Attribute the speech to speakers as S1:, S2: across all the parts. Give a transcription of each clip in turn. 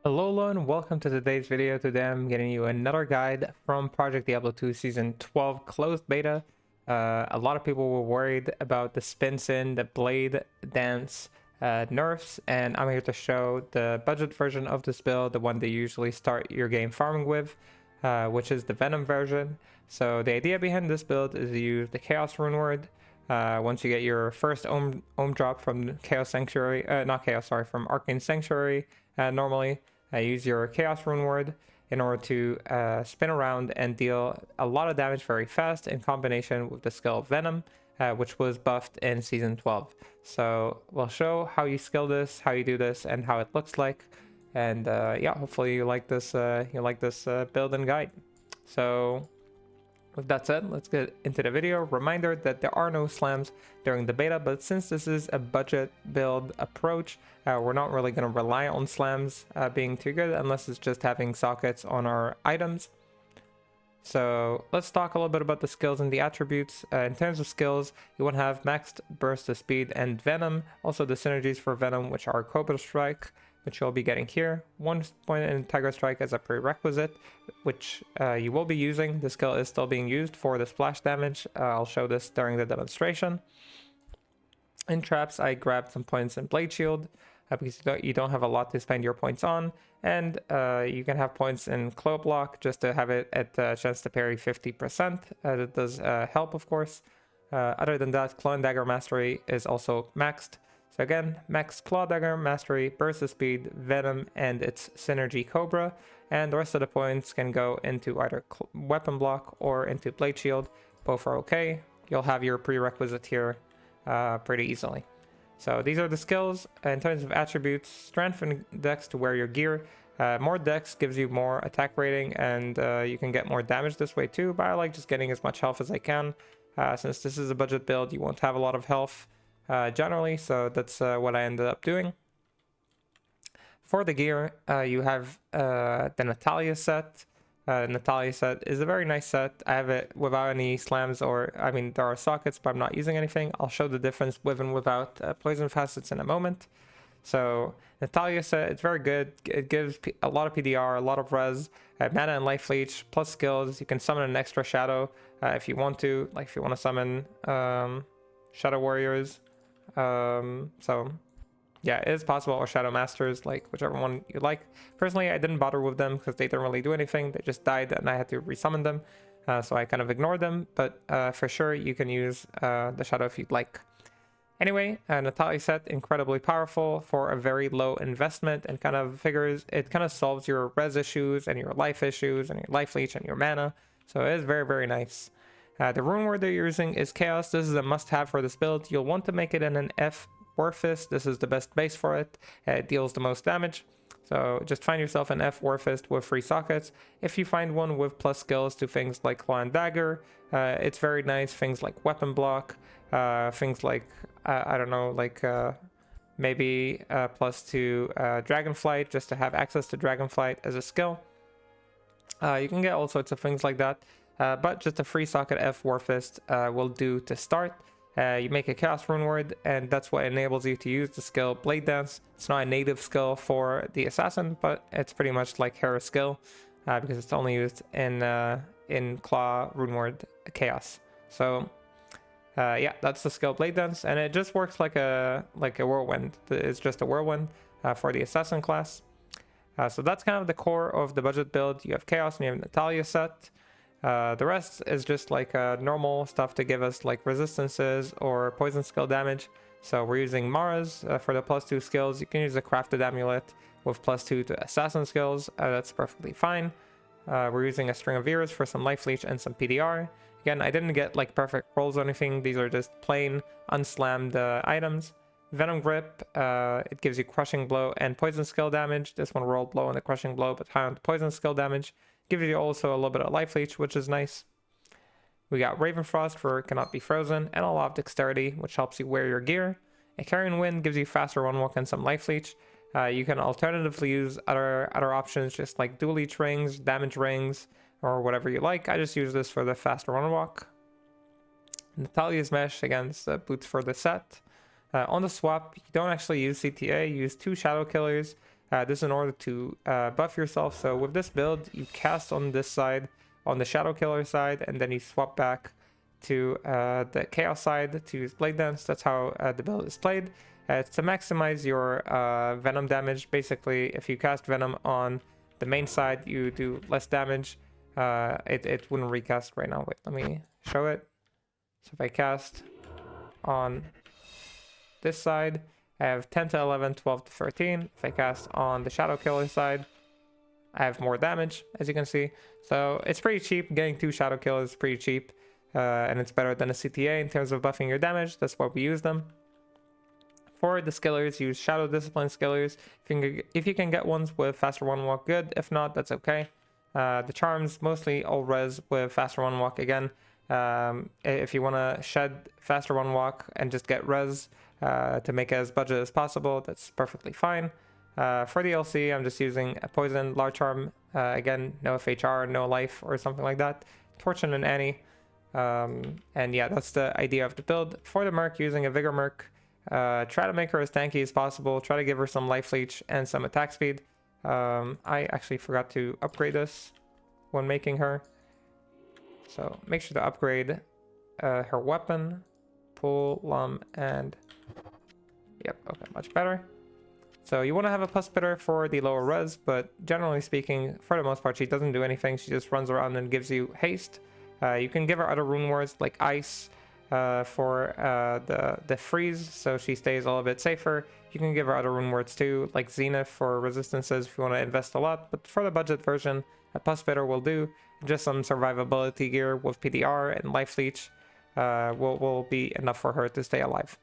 S1: Hello and welcome to today's video. Today I'm getting you another guide from Project Diablo 2 Season 12 closed beta. A lot of people were worried about the Spin Sin, the Blade Dance nerfs, and I'm here to show the budget version of this build, the one that you usually start your game farming with, which is the Venom version. So the idea behind this build is to use the Chaos Rune Word. Once you get your first Ohm drop from Chaos Sanctuary, from Arcane Sanctuary, normally use your Chaos Rune Word in order to spin around and deal a lot of damage very fast in combination with the skill Venom, which was buffed in Season 12. So we'll show how you skill this, how you do this, and how it looks like. And yeah, hopefully you like this build and guide. So with that said, let's get into the video. Reminder that there are no slams during the beta, but since this is a budget build approach, we're not really going to rely on slams being too good unless it's just having sockets on our items. So let's talk a little bit about the skills and the attributes. In terms of skills, you want to have maxed burst of speed and Venom. Also the synergies for Venom, which are Cobra Strike, which you'll be getting here. 1 point in Tiger Strike as a prerequisite, which you will be using. The skill is still being used for the splash damage. I'll show this during the demonstration. In traps, I grabbed some points in Blade Shield, because you don't have a lot to spend your points on. And you can have points in Claw Block just to have it at a chance to parry 50%. That does help, of course. Other than that, Claw and Dagger Mastery is also maxed. So again, max Claw Dagger Mastery, Burst of Speed, Venom, and its synergy Cobra, and the rest of the points can go into either Weapon Block or into Blade Shield. Both are okay. You'll have your prerequisite here pretty easily. So these are the skills. In terms of attributes, Strength and Dex to wear your gear. More Dex gives you more attack rating, and you can get more damage this way too, but I like just getting as much health as I can. Since this is a budget build, you won't have a lot of health generally, so that's what I ended up doing. For the gear, you have the Natalia set. Natalia set is a very nice set. I have it without any slams, or I mean there are sockets, but I'm not using anything. I'll show the difference with and without poison facets in a moment. So Natalia set, it's very good. It gives a lot of PDR, a lot of res, mana and life leech, plus skills. You can summon an extra shadow if you want to, like if you want to summon Shadow Warriors. So yeah, it is possible, or Shadow Masters, like whichever one you like. Personally, I didn't bother with them because they didn't really do anything. They just died and I had to resummon them, so I kind of ignored them. But for sure, you can use the Shadow if you'd like. Anyway, Natalia set, incredibly powerful for a very low investment, and it kind of solves your res issues and your life issues and your life leech and your mana. So it is very, very nice. The rune word that you're using is Chaos. This is a must-have for this build. You'll want to make it in an F Warfist. This is the best base for it. It deals the most damage. So just find yourself an F Warfist with 3 sockets. If you find one with plus skills to things like Claw and Dagger, it's very nice. Things like Weapon Block, things like, I don't know, like maybe plus to Dragonflight, just to have access to Dragonflight as a skill. You can get all sorts of things like that. But just a free socket F Warfist will do to start. You make a Chaos Rune Word, and that's what enables you to use the skill Blade Dance. It's not a native skill for the Assassin, but it's pretty much like Hera's skill because it's only used in Claw Rune Word Chaos. So yeah, that's the skill Blade Dance, and it just works like a whirlwind. It's just a whirlwind for the Assassin class. So that's kind of the core of the budget build. You have Chaos and you have Natalia set. The rest is just like normal stuff to give us like resistances or poison skill damage. So we're using Mara's for the +2 skills. You can use a crafted amulet with +2 to assassin skills. That's perfectly fine. We're using a string of Ears for some life leech and some PDR. Again, I didn't get like perfect rolls or anything. These are just plain unslammed items. Venom Grip, it gives you crushing blow and poison skill damage. This one rolled low on the crushing blow but high on the poison skill damage. Gives you also a little bit of life leech, which is nice. We got Raven Frost for cannot be frozen, and a lot of dexterity, which helps you wear your gear. A Carrion Wind gives you faster run walk and some life leech. You can alternatively use other options, just like dual leech rings, damage rings, or whatever you like. I just use this for the faster run walk. Natalia's Mesh, again, it's the boots for the set. On the swap, you don't actually use CTA, you use 2 Shadow Killers. This is in order to buff yourself. So with this build, you cast on this side, on the Shadow Killer side, and then you swap back to the Chaos side to use Blade Dance. That's how the build is played. It's to maximize your Venom damage. Basically, if you cast Venom on the main side, you do less damage. It wouldn't recast right now. Wait, let me show it. So if I cast on this side, I have 10 to 11, 12 to 13. If I cast on the Shadow Killer side, I have more damage, as you can see. So it's pretty cheap. Getting 2 Shadow Killers is pretty cheap. And it's better than a CTA in terms of buffing your damage. That's why we use them. For the skillers, use Shadow Discipline skillers. If you can get ones with faster one walk, good. If not, that's okay. The charms, mostly all res with faster one walk again. If you want to shed faster one walk and just get res to make it as budget as possible, that's perfectly fine. For the LC, I'm just using a poison, large charm, again, no FHR, no life or something like that. Torchin and Annie. And yeah, that's the idea of the build. For the merc, using a vigor merc, try to make her as tanky as possible. Try to give her some life leech and some attack speed. I actually forgot to upgrade this when making her. So make sure to upgrade her weapon, pull, lum, and yep, okay, much better. So you want to have a plus spitter for the lower res, but generally speaking, for the most part, she doesn't do anything. She just runs around and gives you haste. You can give her other rune words like ice for the freeze, so she stays a little bit safer. You can give her other rune words too, like zenith for resistances if you want to invest a lot. But for the budget version, a plus spitter will do. Just some survivability gear with PDR and life leech will be enough for her to stay alive.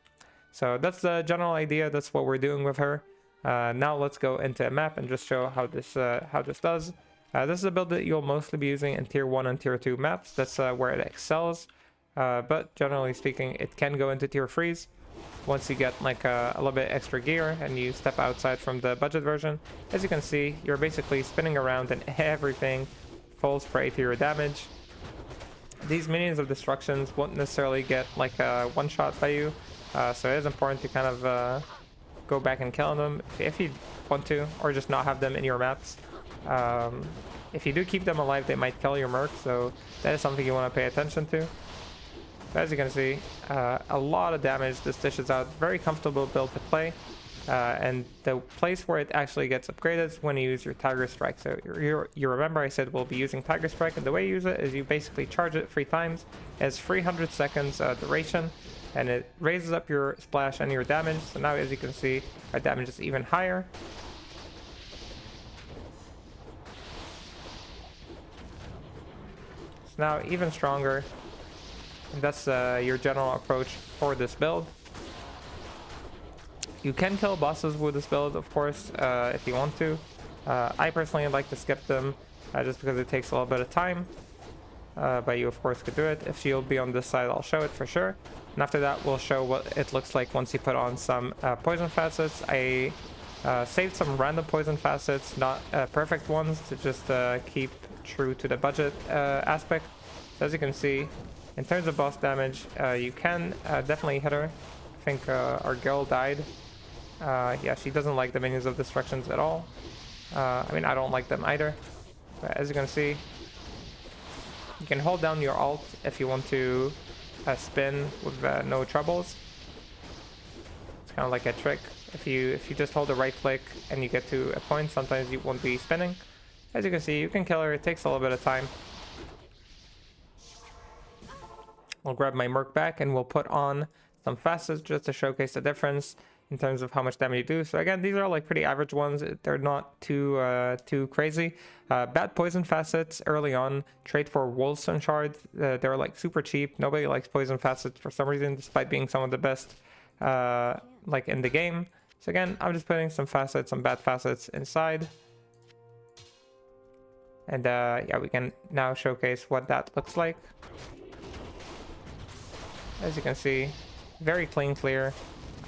S1: So that's the general idea. That's what we're doing with her. Now let's go into a map and just show how this does. This is a build that you'll mostly be using in tier 1 and tier 2 maps. That's where it excels. But generally speaking, it can go into tier 3s once you get like a little bit extra gear and you step outside from the budget version. As you can see, you're basically spinning around and everything full spray to your damage. These minions of destructions won't necessarily get like a one shot by you, so it is important to kind of go back and kill them if you want to, or just not have them in your maps. If you do keep them alive, they might kill your merc, so that is something you want to pay attention to. As you can see, a lot of damage this dishes out. Very comfortable build to play, and the place where it actually gets upgraded is when you use your Tiger Strike. So you remember I said we'll be using Tiger Strike, and the way you use it is you basically charge it 3 times. It has 300 seconds duration, and it raises up your splash and your damage. So now, as you can see, our damage is even higher. It's now even stronger. And that's your general approach for this build. You can kill bosses with this build, of course, if you want to. I personally like to skip them just because it takes a little bit of time. But you, of course, could do it. If she'll be on this side, I'll show it for sure. And after that, we'll show what it looks like once you put on some poison facets. I saved some random poison facets, not perfect ones, to just keep true to the budget aspect. So as you can see, in terms of boss damage, you can definitely hit her. I think our girl died. Yeah, she doesn't like the minions of destructions at all. I mean, I don't like them either. But as you can see, you can hold down your alt if you want to spin with no troubles. It's kind of like a trick. If you just hold the right click and you get to a point, sometimes you won't be spinning. As you can see, you can kill her. It takes a little bit of time. I'll grab my merc back and we'll put on some facets just to showcase the difference in terms of how much damage you do. So again, these are like pretty average ones. They're not too crazy. Bad poison facets early on. Trade for Wolfstone shards. They're like super cheap. Nobody likes poison facets for some reason, despite being some of the best like in the game. So again, I'm just putting some facets, some bad facets inside. And yeah, we can now showcase what that looks like. As you can see, very clean clear.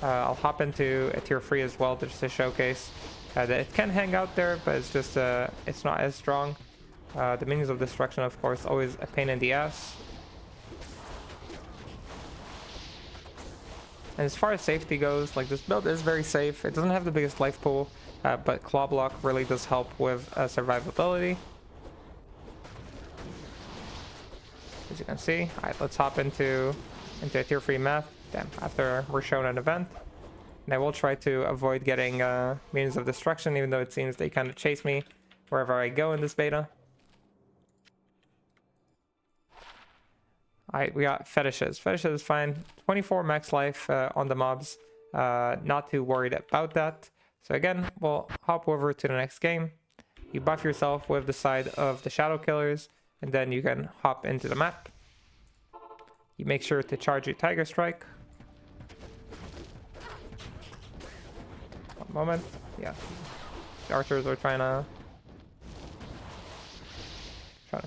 S1: I'll hop into a tier 3 as well just to showcase that it can hang out there, but it's just it's not as strong. The minions of destruction, of course, always a pain in the ass. And as far as safety goes, like this build is very safe. It doesn't have the biggest life pool. but Claw Block really does help with survivability. As you can see. Alright, let's hop into a tier 3 map after we're shown an event. And I will try to avoid getting Means of Destruction, even though it seems they kind of chase me wherever I go in this beta. Alright, we got Fetishes. Fetishes is fine. 24 max life on the mobs. Not too worried about that. So again, we'll hop over to the next game. You buff yourself with the side of the Shadow Killers, and then you can hop into the map. You make sure to charge your Tiger Strike. One moment. Yeah. The archers are trying to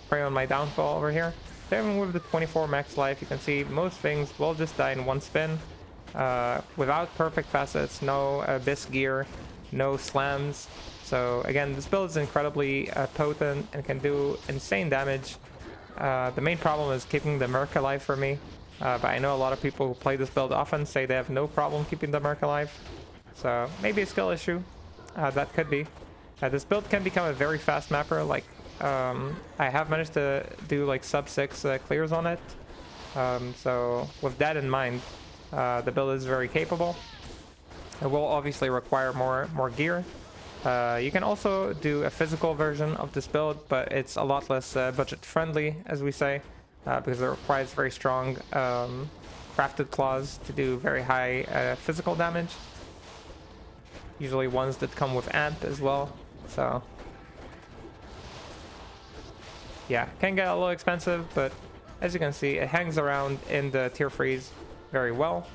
S1: prey on my downfall over here. So even with the 24 max life, you can see most things will just die in one spin. Without perfect facets, no abyss gear, no slams. So again, this build is incredibly potent and can do insane damage. The main problem is keeping the merc alive for me. But I know a lot of people who play this build often say they have no problem keeping the merc alive. So maybe a skill issue. That could be. This build can become a very fast mapper. Like I have managed to do like sub 6 clears on it. So with that in mind, the build is very capable. It will obviously require more gear. You can also do a physical version of this build, but it's a lot less budget friendly, as we say, because it requires very strong crafted claws to do very high physical damage. Usually ones that come with amp as well. So yeah, can get a little expensive, but as you can see, it hangs around in the tier 3s very well.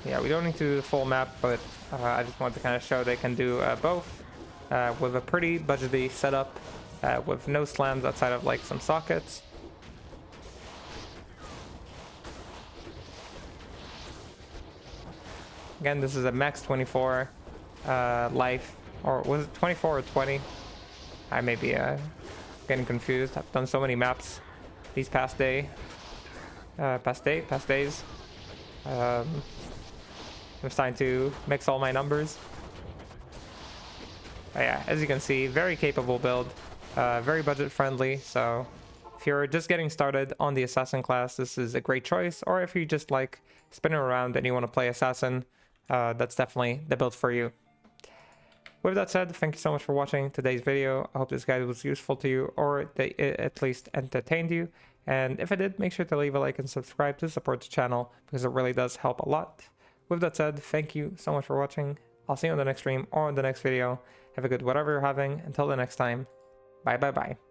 S1: Yeah, we don't need to do the full map, but I just wanted to kind of show they can do both with a pretty budgety setup with no slams outside of like some sockets. Again, this is a max 24 life, or was it 24 or 20? I may be getting confused. I've done so many maps these past days. I'm starting to mix all my numbers. But yeah, as you can see, very capable build, very budget friendly. So if you're just getting started on the assassin class, this is a great choice. Or if you just like spinning around and you want to play assassin, that's definitely the build for you. With that said, thank you so much for watching today's video. I hope this guide was useful to you, or that it at least entertained you. And if it did, make sure to leave a like and subscribe to support the channel, because it really does help a lot. With that said, thank you so much for watching. I'll see you on the next stream or on the next video. Have a good whatever you're having. Until the next time, bye bye bye.